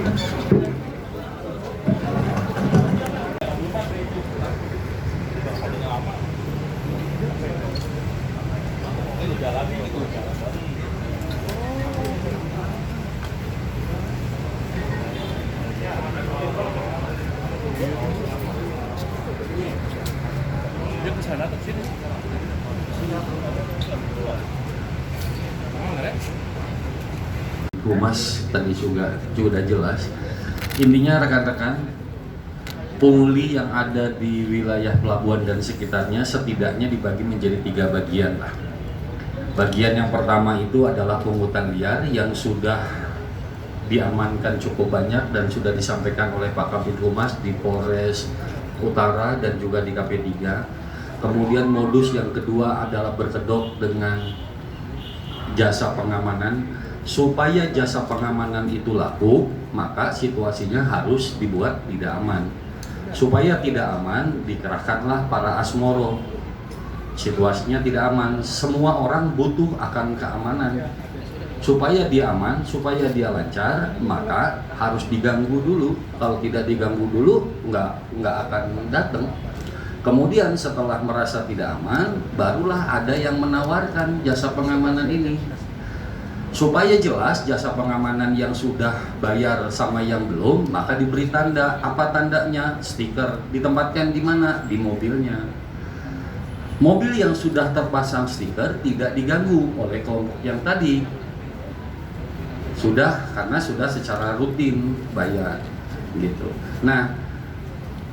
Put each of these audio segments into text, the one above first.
Dia ke sana ke sini. Humas tadi juga jelas. Intinya rekan-rekan, pungli yang ada di wilayah pelabuhan dan sekitarnya setidaknya dibagi menjadi 3 bagian lah. Bagian yang pertama itu adalah pungutan liar yang sudah diamankan cukup banyak dan sudah disampaikan oleh Pak Kabid Humas di Polres Utara dan juga di KP3. Kemudian modus yang kedua adalah berkedok dengan jasa pengamanan. Supaya jasa pengamanan itu laku, maka situasinya harus dibuat tidak aman. Supaya tidak aman, dikerahkanlah para asmoro. Situasinya tidak aman, semua orang butuh akan keamanan. Supaya dia aman, supaya dia lancar, maka harus diganggu dulu. Kalau tidak diganggu dulu, nggak akan datang. Kemudian setelah merasa tidak aman, barulah ada yang menawarkan jasa pengamanan ini. Supaya jelas jasa pengamanan yang sudah bayar sama yang belum, maka diberi tanda. Apa tandanya? Stiker. Ditempatkan di mana? Di mobilnya. Mobil yang sudah terpasang stiker tidak diganggu oleh kelompok yang tadi. Karena sudah secara rutin bayar gitu. Nah,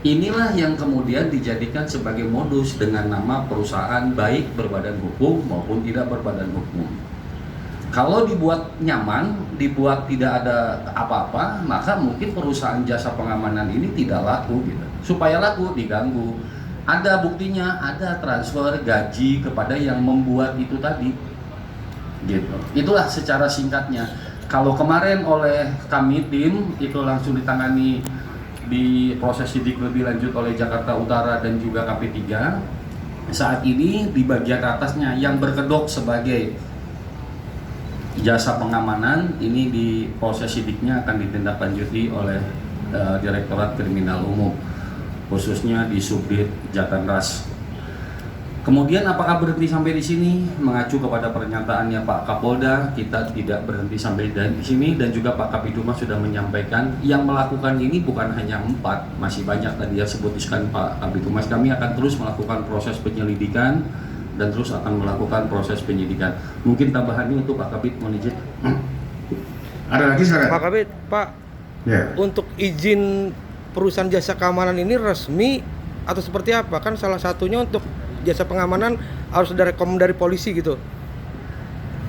inilah yang kemudian dijadikan sebagai modus dengan nama perusahaan baik berbadan hukum maupun tidak berbadan hukum. Kalau dibuat nyaman, dibuat tidak ada apa-apa, maka mungkin perusahaan jasa pengamanan ini tidak laku gitu. Supaya laku diganggu. Ada buktinya, ada transfer gaji kepada yang membuat itu tadi. Gitu. Itulah secara singkatnya. Kalau kemarin oleh kami tim itu langsung ditangani di proses sidik lebih lanjut oleh Jakarta Utara dan juga KP3. Saat ini di bagian atasnya yang berkedok sebagai jasa pengamanan ini di proses sidiknya akan ditindaklanjuti oleh Direktorat Kriminal Umum, khususnya di Subdit Jatanras. Kemudian apakah berhenti sampai di sini? Mengacu kepada pernyataannya Pak Kapolda, kita tidak berhenti sampai di sini, dan juga Pak Kabid Humas sudah menyampaikan yang melakukan ini bukan hanya 4, masih banyak tadi yang sebutkan Pak Kabid Humas. Kami akan terus melakukan proses penyelidikan dan terus akan melakukan proses penyidikan. Mungkin tambahannya untuk Pak Kabid, mohon izin. Ada lagi silakan. Pak Kabid, Pak, untuk izin perusahaan jasa keamanan ini resmi atau seperti apa? Kan salah satunya untuk jasa pengamanan harus ada rekom dari polisi gitu.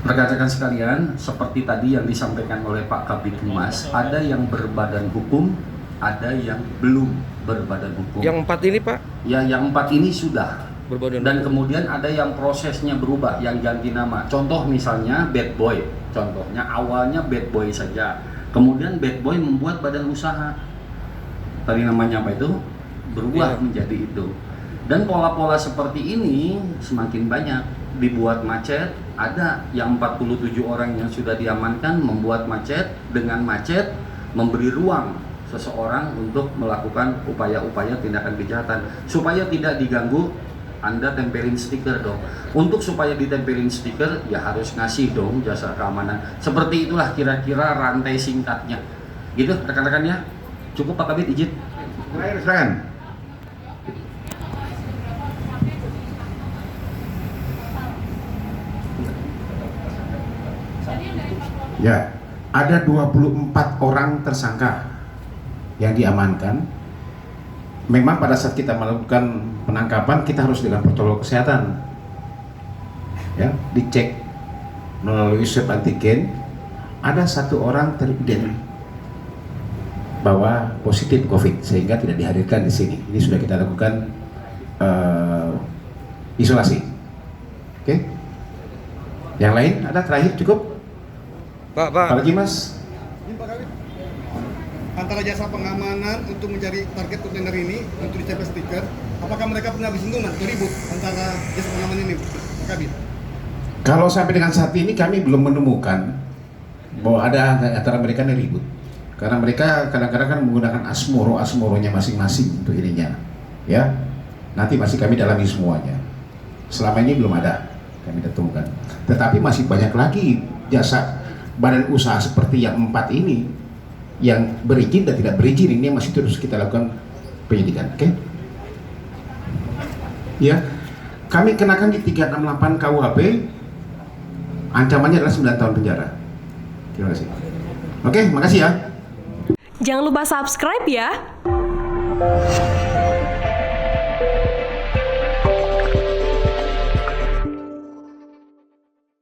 Rekan-rekan sekalian, seperti tadi yang disampaikan oleh Pak Kabid Humas, ada yang berbadan hukum, ada yang belum berbadan hukum. Yang 4 ini Pak? Ya, yang 4 ini sudah. Dan hukum. kemudian ada yang prosesnya berubah, yang ganti nama. Contoh misalnya Bad Boy, contohnya awalnya Bad Boy saja, kemudian Bad Boy membuat badan usaha. Tadi namanya apa itu? Berubah menjadi itu. Dan pola-pola seperti ini semakin banyak. Dibuat macet, ada yang 47 orang yang sudah diamankan membuat macet, dengan macet memberi ruang seseorang untuk melakukan upaya-upaya tindakan kejahatan. Supaya tidak diganggu, Anda tempelin stiker dong. Untuk supaya ditempelin stiker, ya harus ngasih dong jasa keamanan. Seperti itulah kira-kira rantai singkatnya. Gitu rekan-rekan ya. Cukup Pak Kabid, izin. Silakan. Ya, ada 24 orang tersangka yang diamankan. Memang pada saat kita melakukan penangkapan kita harus dengan protokol kesehatan, ya, dicek melalui swab antigen. Ada 1 orang teridentifikasi bahwa positif COVID sehingga tidak dihadirkan di sini. Ini sudah kita lakukan isolasi. Oke. Yang lain ada terakhir cukup? Pak. Lagi Mas. Antara jasa pengamanan untuk mencari target kontainer ini untuk dicapai stiker, apakah mereka pernah bersinggungan atau ribut antara jasa pengamanan ini, Pak Kabid? Kalau sampai dengan saat ini kami belum menemukan bahwa ada antara mereka yang ribut. Karena mereka kadang-kadang kan menggunakan asmoronya masing-masing untuk ininya, ya. Nanti masih kami dalami semuanya. Selama ini belum ada kami temukan. Tetapi masih banyak lagi jasa badan usaha seperti yang 4 ini yang berizin dan tidak berizin, ini masih terus kita lakukan penyidikan. Oke? Ya, kami kenakan di 368 KUHP, ancamannya adalah 9 tahun penjara. Terima kasih. Oke, makasih ya. Jangan lupa subscribe ya.